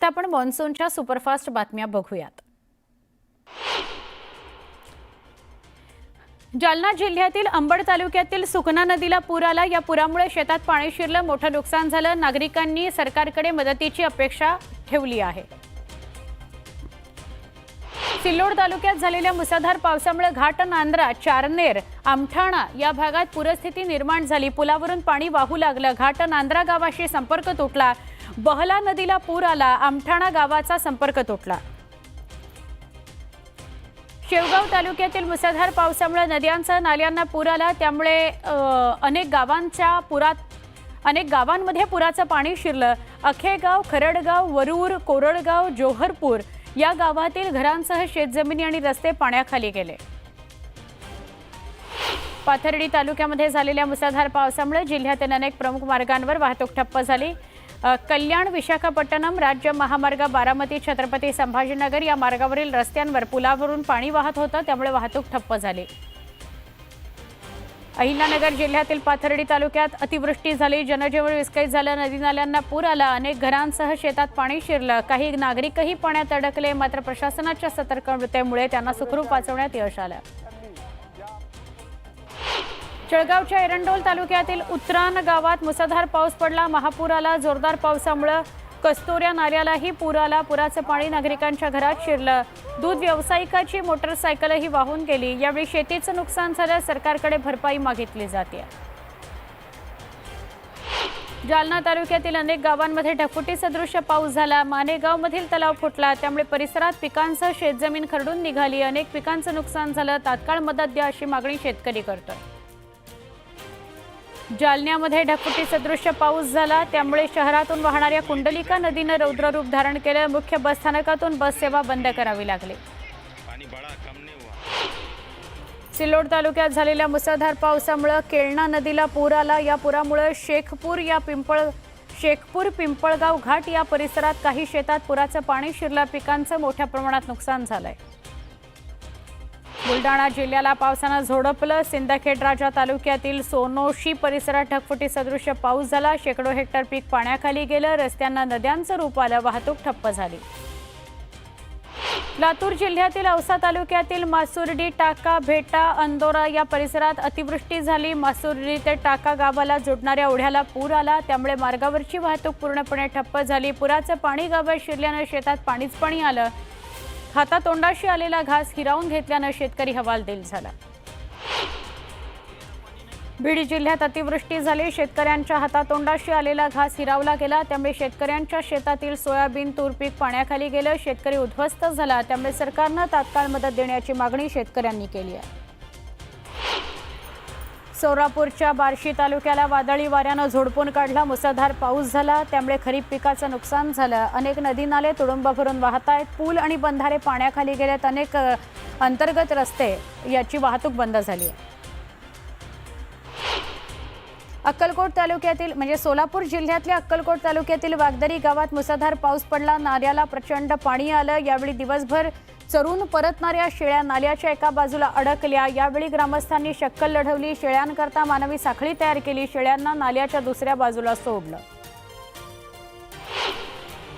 तर आपण मॉन्सूनच्या सुपरफास्ट बातम्या बघूयात। जालना जिल्ह्यातील अंबड तालुक्यातील सुकना नदीला पूर आला। या पुरामुळे शेतात पाणी शिरलं, मोठं नुकसान झालं। नागरिकांनी सरकारकडे मदतीची अपेक्षा ठेवली आहे। सिल्लोड तालुक्यात झालेल्या मुसळधार पावसामुळे घाट नांद्रा, चारनेर, आमठाणा या भागात पूरस्थिती निर्माण झाली। पुलावरून पाणी वाहू लागलं। घाट नांद्रा गावाशी संपर्क तुटला। बहला नदीला पूर आला। आमठाणा गावाचा संपर्क तुटला। शेवगाव तालुक्यातील मुसळधार पावसामुळे नद्यांसह नाल्यांना पूर आला। त्यामुळे अनेक गावांमध्ये पुराचं पाणी शिरलं। अखेगाव, खरडगाव, वरूर, कोरडगाव, जोहरपूर या गावातील घरांसह शेतजमिनी आणि रस्ते पाण्याखाली गेले। पाथर्डी तालुक्यामध्ये झालेल्या मुसळधार पावसामुळे जिल्ह्यातील अनेक प्रमुख मार्गांवर वाहतूक ठप्प झाली। कल्याण, विशाखापट्टणम राज्य महामार्ग, बारामती, छत्रपती संभाजीनगर या मार्गावरील रस्त्यांवर पुलावरून पाणी वाहत होतं, त्यामुळे वाहतूक ठप्प झाली। अहिल्यानगर जिल्ह्यातील पाथर्डी तालुक्यात अतिवृष्टी झाली। जनजीवन विस्कळीत झालं। नदी नाल्यांना पूर आला। अनेक घरांसह शेतात पाणी शिरलं। काही नागरिकही पाण्यात अडकले, मात्र प्रशासनाच्या सतर्कतेमुळे त्यांना सुखरूप वाचवण्यात यश आलं। जळगावच्या एरंडोल तालुक्यातील उतरान गावात मुसळधार पाऊस पडला। महापूर आला। जोरदार पावसामुळे कस्तोऱ्या नाल्यालाही पूर आला। पुराचं पाणी नागरिकांच्या घरात शिरलं। दूध व्यावसायिकाची मोटरसायकलही वाहून गेली। यावेळी शेतीचं नुकसान झालं। सरकारकडे भरपाई मागितली जाते। जालना तालुक्यातील अनेक गावांमध्ये ढगफुटी सदृश्य पाऊस झाला। मानेगावमधील तलाव फुटला, त्यामुळे परिसरात पिकांसह शेतजमीन खरडून निघाली। अनेक पिकांचं नुकसान झालं। तात्काळ मदत द्या अशी मागणी शेतकरी करतोय। जालन्यामध्ये ढगफुटी सदृश्य पाऊस झाला, त्यामुळे शहरातून वाहणाऱ्या कुंडलिका नदीनं रौद्ररूप धारण केलं। मुख्य बस स्थानकातून बस सेवा बंद करावी लागली। सिल्लोड तालुक्यात झालेल्या मुसळधार पावसामुळे केळणा नदीला पूर आला। या पुरामुळे शेखपूर पिंपळगाव घाट या परिसरात काही शेतात पुराचं पाणी शिरलं। पिकांचं मोठ्या प्रमाणात नुकसान झालंय। बुलडाणा जिल्ह्याला पावसानं झोडपलं। सिंदखेड राजा तालुक्यातील सोनोशी परिसरात ढगफुटी सदृश्य पाऊस झाला। शेकडो हेक्टर पीक पाण्याखाली गेलं। रस्त्यांना नद्यांचं रूप आलं। वाहतूक ठप्प झाली। लातूर जिल्ह्यातील औसा तालुक्यातील मासुर्डी, टाका, भेटा, अंदोरा या परिसरात अतिवृष्टी झाली। मासुर्डी ते टाका गावाला जोडणाऱ्या ओढ्याला पूर आला, त्यामुळे मार्गावरची वाहतूक पूर्णपणे ठप्प झाली। पुराचं पाणी गावात शिरल्यानं शेतात पाणीच पाणी आलं। हातातोंडाशी आलेला घास हिरावून घेतल्यानं शेतकरी हवालदिल झाला। बीड जिल्ह्यात अतिवृष्टी झाली। शेतकऱ्यांच्या हातातोंडाशी आलेला घास हिरावला गेला, त्यामुळे शेतकऱ्यांच्या शेतातील सोयाबीन, तूर पीक पाण्याखाली गेलं। शेतकरी उद्ध्वस्त झाला, त्यामुळे सरकारनं तात्काळ मदत देण्याची मागणी शेतकऱ्यांनी केली आहे। सोलापूरच्या बार्शी तालुक्याला वादळी वाऱ्यानं झोडपून काढला। मुसळधार पाऊस झाला, त्यामुळे खरीप पिकाचं नुकसान झालं। अनेक नदी नाले तुडुंब भरून वाहत आहेत। पूल आणि बंधारे पाण्याखाली गेलेत। अनेक अंतर्गत रस्ते याची वाहतूक बंद झाली आहे। अक्कलकोट तालुक्यातील सोलापूर जिल्ह्यातल्या अक्कलकोट तालुक्यातील वागदरी गावात मुसळधार पाऊस पडला। नाल्याला प्रचंड पाणी आलं। यावेळी दिवसभर चरून परतणाऱ्या शेळ्या नाल्याच्या एका बाजूला अडकल्या। यावेळी ग्रामस्थांनी शक्कल लढवली। शेळ्यांकरता मानवी साखळी तयार केली। शेळ्यांना नाल्याच्या दुसऱ्या बाजूला सोडलं।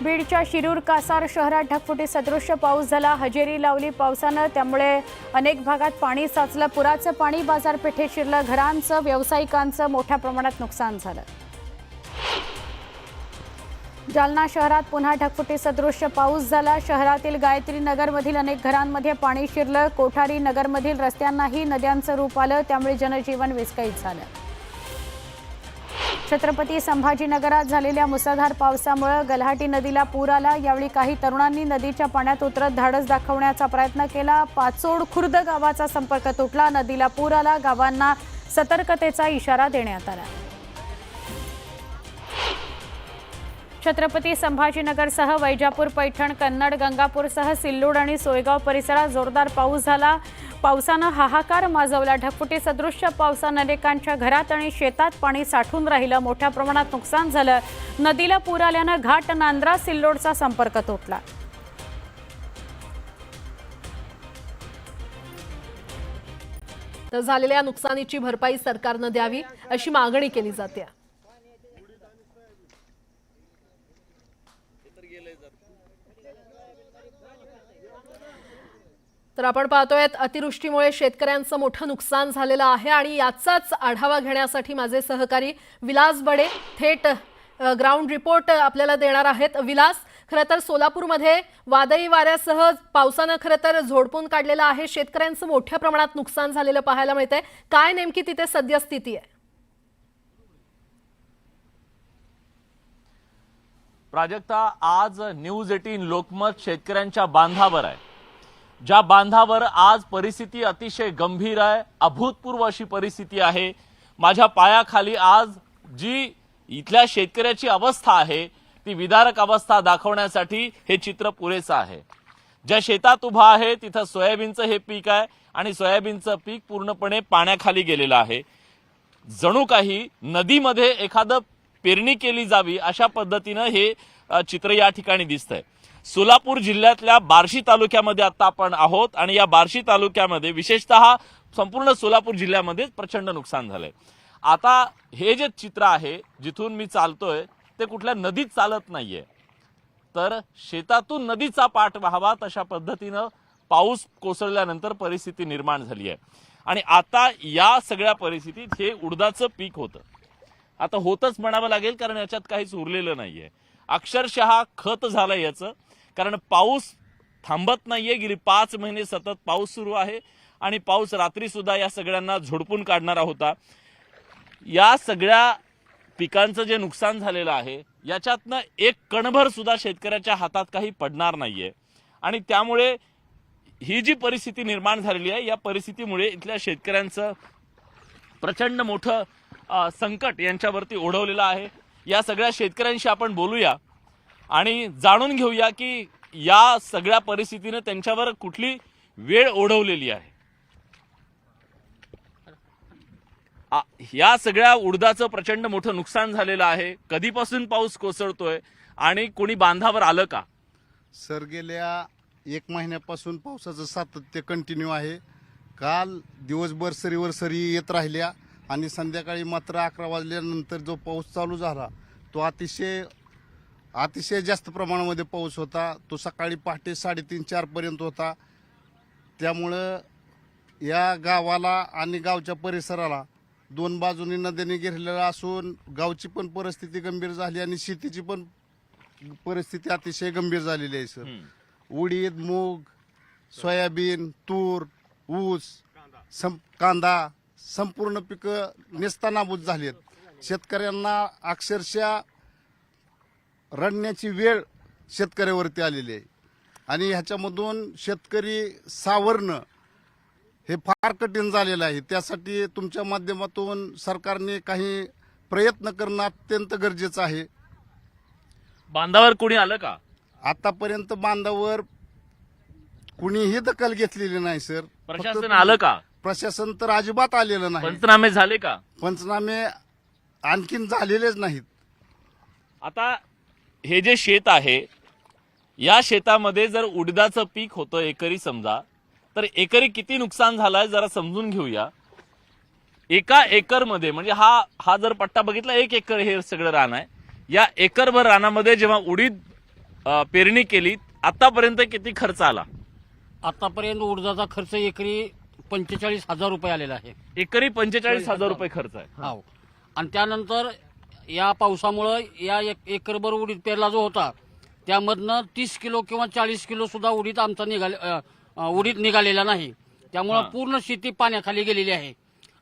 बीडच्या शिरूर कासार शहरात ढगफुटी सदृश्य पाऊस झाला। हजेरी लावली पावसानं, त्यामुळे अनेक भागात पाणी साचलं। पुराचं पाणी बाजारपेठेत शिरलं। घरांचं, व्यावसायिकांचं मोठ्या प्रमाणात नुकसान झालं। जालना शहरात पुन्हा ढगफुटी सदृश्य पाऊस झाला। शहरातील गायत्री नगरमधील अनेक घरांमध्ये पाणी शिरलं। कोठारी नगरमधील रस्त्यांनाही नद्यांचं रूप आलं, त्यामुळे जनजीवन विस्कळीत झालं। छत्रपती संभाजीनगरात झालेल्या मुसळधार पावसामुळे गल्हाटी नदीला पूर आला। यावेळी काही तरुणांनी नदीच्या पाण्यात उतरत धाडस दाखवण्याचा प्रयत्न केला। पाचोड खुर्द गावाचा संपर्क तुटला। नदीला पूर आला। गावांना सतर्कतेचा इशारा देण्यात आला। छत्रपती संभाजीनगरसह वैजापूर, पैठण, कन्नड, गंगापूरसह सिल्लोड आणि सोयगाव परिसरात जोरदार पाऊस झाला। पावसानं हाहाकार माजवला। ढगफुटी सदृश्य पावसानं अनेकांच्या घरात आणि शेतात पाणी साठून राहिलं। मोठ्या प्रमाणात नुकसान झालं। नदीला पूर आल्यानं घाट नांद्रा सिल्लोडचा संपर्क तुटला। तर झालेल्या नुकसानीची भरपाई सरकारनं द्यावी अशी मागणी केली जाते। तर आपण पाहतोय अतिवृष्टीमुळे शेतकऱ्यांचं मोठं नुकसान झालेलं आहे आणि याचाच आढावा घेण्यासाठी माझे सहकारी विलास बडे थेट ग्राउंड रिपोर्ट आपल्याला देणार आहेत। विलास, खरं तर सोलापूरमध्ये वादळी वाऱ्यासह पावसानं खरं तर झोडपून काढलेलं आहे, शेतकऱ्यांचं मोठ्या प्रमाणात नुकसान झालेलं पाहायला मिळतंय। काय नेमकी तिथे सद्यस्थिती आहे? प्राजक्ता, आज न्यूज 18 लोकमत शेतकऱ्यांच्या बांधावर आहे। ज्या बांधावर आज परिस्थिती अतिशय गंभीर आहे, अभूतपूर्व अशी परिस्थिती आहे। माझ्या पायाखाली आज जी इथल्या शेतकऱ्याची अवस्था आहे ती विदारक अवस्था दाखवण्यासाठी हे चित्र पुरेसं आहे। ज्या शेतात उभा आहे तिथं सोयाबीनचं हे पीक आहे आणि सोयाबीनचं पीक पूर्णपणे पाण्याखाली गेलेलं आहे। जणू काही नदीमध्ये एखादं पेरणी केली जावी अशा पद्धतीनं हे चित्र या ठिकाणी दिसतंय। सोलापूर जिल्ह्यातल्या बार्शी तालुक्यामध्ये आता आपण आहोत आणि या बार्शी तालुक्यामध्ये विशेषतः संपूर्ण सोलापूर जिल्ह्यामध्ये प्रचंड नुकसान झालंय। आता हे जे चित्र आहे जिथून मी चालतोय ते कुठल्या नदीत चालत नाहीये, तर शेतातून नदीचा पाठ व्हावा तशा पद्धतीनं पाऊस कोसळल्यानंतर परिस्थिती निर्माण झाली आहे। आणि आता या सगळ्या परिस्थितीत हे उडदाचं पीक होतं, आता होतच म्हणावं लागेल कारण याच्यात काहीच उरलेलं नाहीये। अक्षरशः खत झालंय याचं, कारण पाऊस थांबत नाहीये। गेली 5 महिने सतत पाऊस सुरू आहे आणि पाऊस रात्री सुद्धा या सगळ्यांना झोडपून काढणारा होता। या सगळ्या पिकांचं जे नुकसान झालेलं आहे याच्यातनं एक कणभर सुद्धा शेतकऱ्याच्या हातात काही पडणार नाहीये आणि त्यामुळे ही जी परिस्थिती निर्माण झालेली आहे या परिस्थितीमुळे इथल्या शेतकऱ्यांचं प्रचंड मोठं संकट यांच्यावरती ओढवलेलं आहे। या सगळ्या शेतकऱ्यांशी आपण बोलूया आणि जाणून घेऊया की या सगळ्या परिस्थितीने त्यांच्यावर कुठली वेळ ओढवलेली आहे। या सगळ्या उडदाचं प्रचंड मोठं नुकसान झालेलं आहे। कधीपासून पाऊस कोसळतोय आणि कोणी बांधावर आलं का? सर, गेल्या 1 महिन्यापासून पावसाचं सातत्य कंटिन्यू आहे। काल दिवसभर सरीवर सरी येत राहिल्या आणि संध्याकाळी मात्र 11 वाजल्यानंतर जो पाऊस चालू झाला तो अतिशय जास्त प्रमाणामध्ये पाऊस होता। तो सकाळी पहाटे 3:30-4 पर्यंत होता। त्यामुळं या गावाला आणि गावच्या परिसराला 2 बाजूनी नद्यांनी घेरलेला असून गावची पण परिस्थिती गंभीर झाली आणि शेतीची पण परिस्थिती अतिशय गंभीर झालेली आहे। सर, उडीद, मूग, सोयाबीन, तूर, ऊस, कांदा संपूर्ण पिकं नेस्तनाबूत झालीत। शेतकऱ्यांना अक्षरशः रडण्याची वेळ शेतकऱ्यावरती आलेली आहे आणि ह्याच्यामधून शेतकरी सावरणं हे फार कठीण झालेलं आहे। त्यासाठी तुमच्या माध्यमातून सरकारने काही प्रयत्न करणं अत्यंत गरजेचं आहे। बांधावर कोणी आलं का? आतापर्यंत बांधावर कुणीही दखल घेतलेली नाही सर। प्रशासन आलं का? प्रशासन तर अजिबात आलेलं नाही। पंचनामे झाले का? पंचनामे आणखीन झालेलेच नाहीत। आता हे जे शेत आहे या शेतामध्ये जर उडदाचं पीक होतं एकरी समजा, तर एकरी किती नुकसान झालंय जरा समजून घेऊया। एका एकरमध्ये म्हणजे हा जर पट्टा बघितला 1 एकर हे सगळं रान आहे। या एकरभर रानामध्ये जेव्हा उडीद पेरणी केली आतापर्यंत किती खर्च आला? आतापर्यंत उडदाचा खर्च एकरी 45,000 रुपये आलेला आहे। एकरी 45,000 रुपये खर्च आहे। हो, आणि त्यानंतर या पावसामुळे या एकरभर उडीद पेरला जो होता त्यामधनं 30 किलो किंवा 40 किलो सुद्धा उडीद आमचा उडीद निघालेला नाही। त्यामुळे पूर्ण शेती पाण्याखाली गेलेली आहे।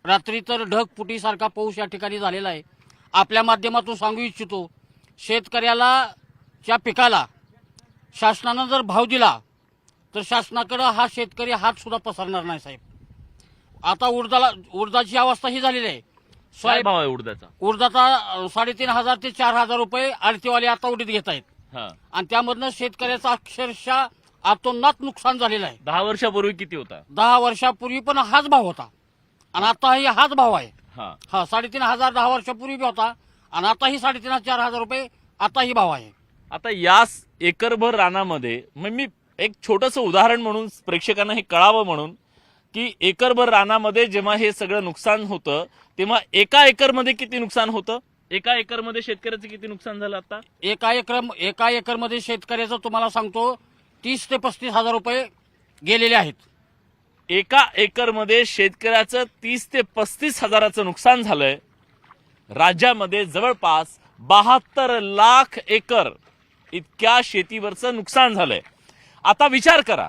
रात्री तर ढगफुटीसारखा पाऊस या ठिकाणी झालेला आहे। आपल्या माध्यमातून सांगू इच्छितो, शेतकऱ्याला च्या पिकाला शासनानं जर भाव दिला तर शासनाकडे हा शेतकरी हात सुद्धा पसरणार नाही साहेब। आता उडदाची अवस्था ही झालेली आहे। काय भाव आहे उडदाचा? उडदाचा 3,500 ते 4,000 रुपये आडतीवाले आता उडीद घेत आहेत आणि त्यामधनं शेतकऱ्याचा अक्षरशः आतोनात नुकसान झालेलं आहे। 10 वर्षापूर्वी किती होता? 10 वर्षापूर्वी पण हाच भाव होता आणि आताही हाच भाव आहे। 3,500 10 वर्षापूर्वी बी होता आणि आताही 3,500-4,000 रुपये आताही भाव आहे। आता या एकरभर रानामध्ये मी एक छोटंसं उदाहरण म्हणून प्रेक्षकांना हे कळावं म्हणून की एकरभर रानामध्ये जेव्हा हे सगळं नुकसान होतं तेव्हा एका एकरमध्ये किती नुकसान होतं? एका एकरमध्ये शेतकऱ्याचं किती नुकसान झालं? आता एका एकरमध्ये शेतकऱ्याचं तुम्हाला सांगतो 30,000 ते 35,000 रुपये गेलेले आहेत। एका एकरमध्ये शेतकऱ्याचं 30 ते 35 हजाराचं नुकसान झालंय. राज्यामध्ये जवळपास 72 लाख एकर इतक्या शेतीवरचं नुकसान झालंय. आता विचार करा,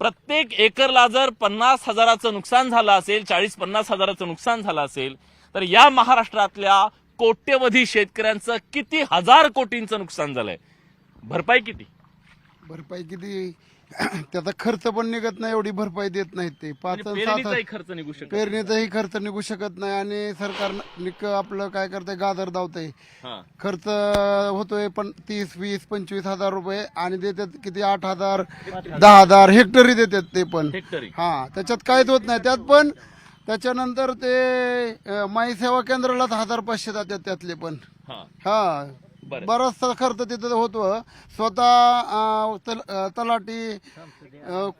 प्रत्येक एकरला जर 50 हजाराचं नुकसान झालं असेल, 40-50 हजाराचं नुकसान झालं असेल, तर या महाराष्ट्रातल्या कोट्यवधी शेतकऱ्यांचं किती हजार कोटींचं नुकसान झालंय. भरपाई किती? भरपाई किती? त्याचा खर्च पण निघत नाही, एवढी भरपाई देत नाहीत ते. 5 आणि 7 पेरणीचाही खर्च निघू शकतो. पेरणीचाही खर्च निघू शकत नाही आणि सरकार आपलं काय करतंय, गाजर धावतंय. हा. खर्च होतोय पण 30, 20, 25 हजार रुपये आणि देतात किती 8 हजार 10 हजार हेक्टरी देतात ते पण. हेक्टरी. हा, त्याच्यात काहीच होत नाही. त्यात पण त्याच्यानंतर ते माई सेवा केंद्रालाच 1500 जातात त्यातले पण. हा. हा, बरं. बराचसा खर्च तिथं होतो. स्वतः तलाठी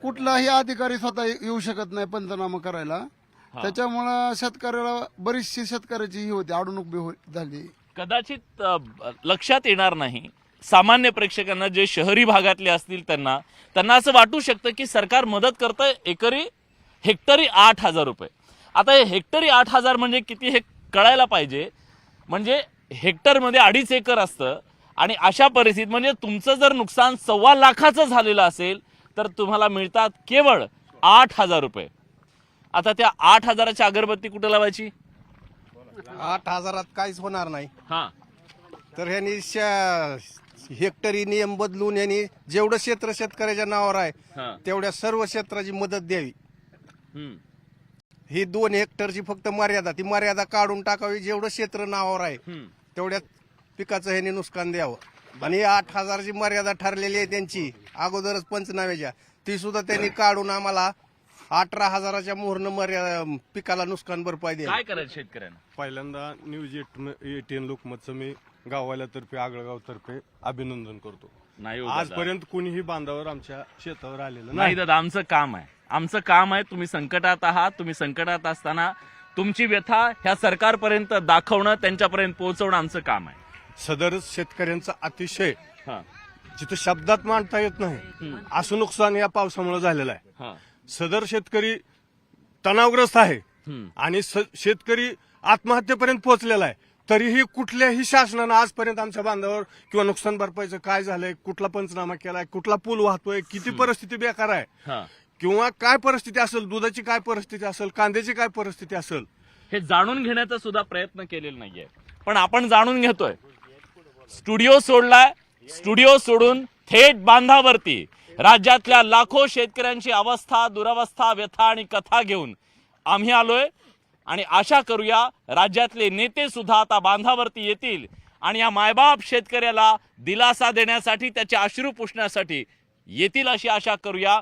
कुठलाही अधिकारी स्वतः येऊ शकत नाही पंचनामा करायला. त्याच्यामुळं शेतकऱ्याला बरीचशी शेतकऱ्याची ही होती, अडवणूक झाली. कदाचित लक्षात येणार नाही सामान्य प्रेक्षकांना, जे शहरी भागातले असतील त्यांना असं वाटू शकतं की सरकार मदत करतंय हेक्टरी 8,000 रुपये. आता हे हेक्टरी 8,000 म्हणजे किती हे कळायला पाहिजे. म्हणजे हेक्टरमध्ये 2.5 एकर असतं आणि अशा परिस्थितीत म्हणजे तुमचं जर नुकसान 1.25 लाखाचं झालेलं असेल तर तुम्हाला मिळतात केवळ 8,000 रुपये. आता त्या 8,000ची अगरबत्ती कुठे लावायची? 8,000 काहीच होणार नाही. हा. तर ह्यांनी हेक्टरी नियम बदलून यांनी जेवढं क्षेत्र शेतकऱ्याच्या नावावर आहे हा. तेवढ्या सर्व क्षेत्राची मदत द्यावी. हम्म. ही 2 हेक्टरची फक्त मर्यादा, ती मर्यादा काढून टाकावी. जेवढं क्षेत्र नावावर आहे हम्म. तेवढ्यात पिकाचं ह्यांनी नुकसान द्यावं. आणि 8,000ची मर्यादा ठरलेली आहे त्यांची अगोदरच पंचनाम्याच्या, ती सुद्धा त्यांनी काढून आम्हाला 18,000च्या मोहरनं मर्यादा पिकाला नुकसान भरपाई द्यावी. काय करायचं शेतकऱ्यांना? पहिल्यांदा न्यूज 18 लोकमतचं मी गाववाल्यातर्फे आगळगावतर्फे अभिनंदन करतो. नाही हो दादा. आजपर्यंत कुणीही बांधावर आमच्या शेतावर आलेलं नाही नाही. दादा, आमचं काम आहे. तुम्ही संकटात आहात. तुम्ही संकटात असताना तुमची व्यथा ह्या सरकारपर्यंत दाखवणं, त्यांच्यापर्यंत पोहोचवणं आमचं काम आहे. सदर शेतकऱ्यांचा अतिशय हा. जिथं शब्दात मांडता येत नाही असं नुकसान या पावसामुळे झालेलं आहे. हा. सदर शेतकरी तणावग्रस्त आहे हम्म. आणि शेतकरी आत्महत्येपर्यंत पोहोचलेला आहे. तरीही कुठल्याही शासनानं आजपर्यंत आमच्या बांधावर किंवा नुकसान भरपाईचं काय झालंय, कुठला पंचनामा केलाय, कुठला पूल वाहतोय, किती परिस्थिती बेकार आहे हा. किंवा काय परिस्थिती असेल, दुधाची काय परिस्थिती असेल, कांद्याची काय परिस्थिती असेल, हे जाणून घेण्याचा सुद्धा प्रयत्न केलेला नाहीये. पण आपण जाणून घेतोय. स्टुडिओ सोडलाय. स्टुडिओ सोडून थेट बांधावरती राज्यातल्या लाखो शेतकऱ्यांची अवस्था, दुरवस्था, व्यथा आणि कथा घेऊन आम्ही आलोय. आणि आशा करूया राज्यातले नेते सुद्धा आता बांधावरती येतील आणि या मायबाप शेतकऱ्याला दिलासा देण्यासाठी, त्याचे अश्रू पुसण्यासाठी येतील अशी आशा करूया.